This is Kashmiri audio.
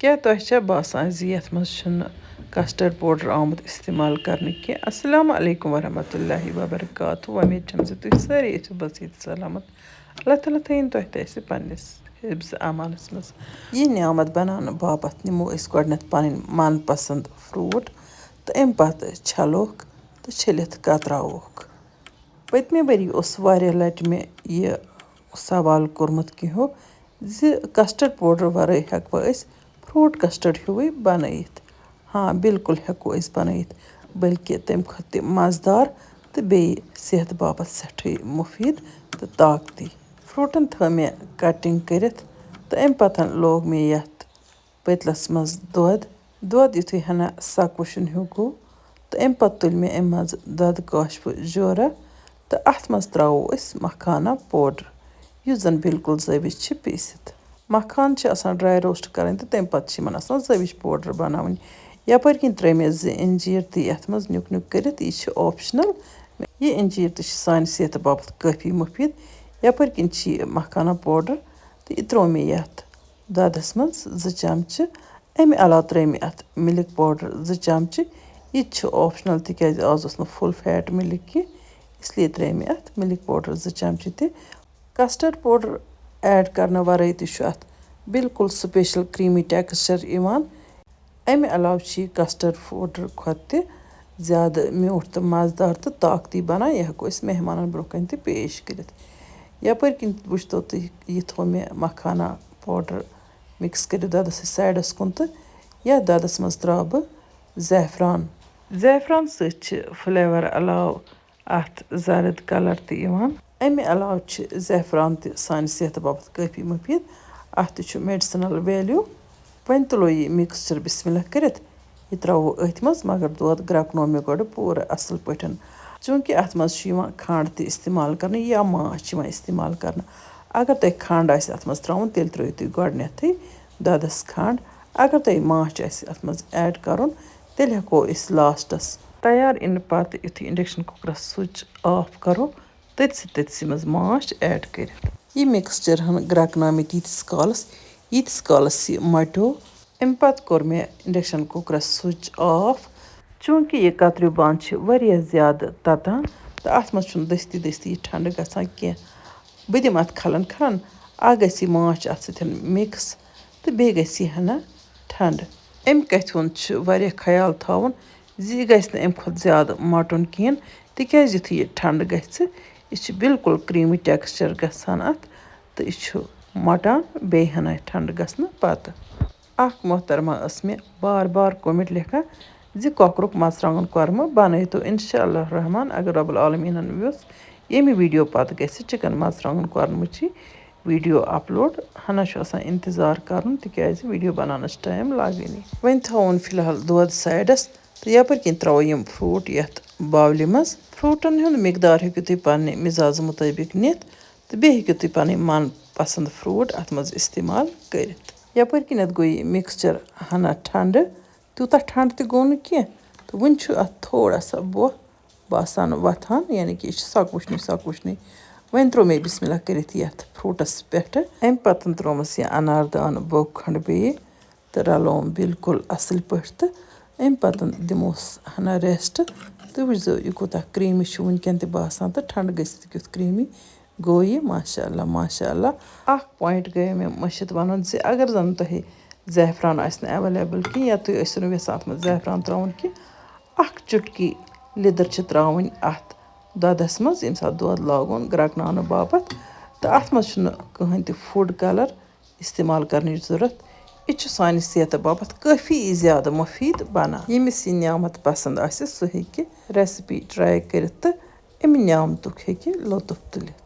क्या तोह छा बासान ज़ि यथ मज छुन्न कस्टर्ड पाउडर आमुत इस्तेमाल करने के अस्सलाम वालेकुम वरहमतुल्लाहि वबरकातुहू उम्मीद छम ज़ तुह सारी आइसो बसीत सलामत अल्लाह ताला थैन तोह तैसे पन्निस हिफ्ज़ अमानस मज ये नियामत बनाने बापत निमो इस गोडनेथ पन मन पसंद फ्रूट तो अम पत छलोक तो छलित कतरावोक पतमे वरी उस वारिया लट में ये सवाल कोरमुत किहो ज़ कस्टर्ड पाउडर वरै हेकवा अस फ्रूट कस्टर्ड हिवै बनैत हाँ बिल्कुल हेको अस बनैत बल्कि तम खत मज़ेदार तो बे सेहत बापत सठै मुफीद तो ताकती फ्रूटन थ मे कटिंग करित तो अम पतन लोग मे यथ पतलस मज दोद युथै हना सकुशन हिउ गो तो अम पत तुल मे अम मज दोद काशप जोरा तो अथ मज त्रावो अस मखाना पाउडर युस जन बिल्कुल जविश छ पीसित मखान छ आसान ड्राई रोस्ट करन तो तम पत छ मन आसान जविश पाउडर बनावन यपर किन त्रै मे ज इंजीर तो यथ मज न्युक न्युक करित ये छ ऑप्शनल ये इंजीर तो सान सेहत बापत काफी मुफीद यपर किन छ मखाना पाउडर तो ये त्रो मे यथ ददस मज 2 चमच अमे अलाव त्रै मे अथ मिल्क पाउडर 2 चमच ये छ ऑप्शनल तिकाज आज ओस न फुल फैट मिल्क की इसलिए त्रै मे अथ मिल्क पाउडर 2 चमच ते कस्टर्ड पाउडर ऐड करने वरै तो बिल्कुल स्पेशल क्रीमी टेक्सचर इवान अमे अलाव छ कस्टर्ड पाउडर खत ज़्यादा म्यूठ तो मज़ेदार तो ताकती बनान यह हेको अस मेहमानन ब्रोह कन ते पेश करित यपर किन वुचतो तुह ये थो मे मखाना पाउडर मिक्स कर ददस साइडस कुन तो या ददस मज त्रा बह ज़ैफ़रान सत फ्लेवर अलाव अथ जरद कलर तो इवान अमे अलाव ज़ैफ़रान तो सान सेहत बापत काफ़ी मुफीद अथ तो मेडिसिनल वैल्यू वन तुलो ये मिक्सचर बिस्मिल्लाह करित ये त्रावो अथ मज मगर दोद ग्रकनो मे गोड पूरा असल पठन चूंकि अथ मज खंड तो इस्तेमाल करने या माछ इस्तेमाल करने अगर तुह खंड आस अथ मज त्राउन तेल त्रो तुह गोडनेथै ददस खंड अगर तुह माछ आस अथ मज ऐड करुन तेल हेको अस लास्टस तैयार इन पत युथै इंडक्शन कुकरस स्विच ऑफ करो तथसी मज माछ ऐड कर ये मिक्सचर हन ग्रकनामित यीतिस कालस यह मटो अम पत कोर मे इंडक्शन कुकरस स्विच ऑफ चूंकि यह कतरु बांद वारिया ज़्यादा ततान तो अथ मज दस्ती दस्ती ठंड गसान कह बह दिम अथ खलन खलन आ गस यह माछ अथ सतन मिक्स तो बे गस यह हना ठंड अम कथ हुंद वारिया ख्याल थावन ज यह गस न अम खत ज़्यादा मटुन कहें तिकाज युथै यह ठंड गस यह बिल्कुल क्रीमी टेक्सचर गसान अथ तो यह मटान बे हना ठंड गसन पत अख मोहतरमा अस मे बार बार कमेंट लेखा ज कॉकरुक मर्चांगन कोरमा बनैतो इंशाअल्लाह रहमान अगर रब्बुल आलमीनन व्यस यमि वीडियो पत गस चिकन मर्चांगन कोरमच वीडियो अपलोड हना इंतजार करन तिकाज वीडियो बनानस टाइम लागनी वन थवन फिलहाल दोद साइडस तो यपर किन त्राव यम फ्रूट यथ बावली मज फ्रूटन हुंद मिकदार हेकु तुह पन्ने मिजाज मुताबिक नित तो बे हेकु तुह पन्ने मन पसंद फ्रूट अथ मज इस्तेमाल करित यपर किन गो यह मिक्सचर हना ठंड तूता ठंड तो गो न कह तो वन अथ थोड़ा सा बोह बासान वथान यानी कि सकुशनी वन त्रो मे बिस्मिल्लाह करित यथ फ्रूटस पे अम पतन त्रोमस यह अनारदान बोग खंड बे तो रलोम बिल्कुल असल पठ तो अम पतन दिमोस हना रेस्ट तो वुचो यह कूता क्रीमी वनकन तो बासान तो ठंड गसित क्युथ क्रीमी गो यह माशाअल्लाह अख पॉइंट गए मे मशित वन ज अगर जन तुह ज़ैफ़रान आसि एवेलेबल कि या तुह ऐसो न यसान अथ मज ज़ैफ़रान त्राउन कि अख चुटकी लिदर छ त्राउन अथ ददस मज यम सात दोद लागुन ग्रकनाने बापत तो अथ मज कहीं ते फूड कलर इस्तेमाल करने जरूरत यह सान सेहत बापत काफ़ी ज़्यादा मुफीद बनान यमिस यह नियामत पसंद आसि सह हेकि रेसिपी ट्राई करित तो अमि नियामतुक हेकि लुत्फ तुलित।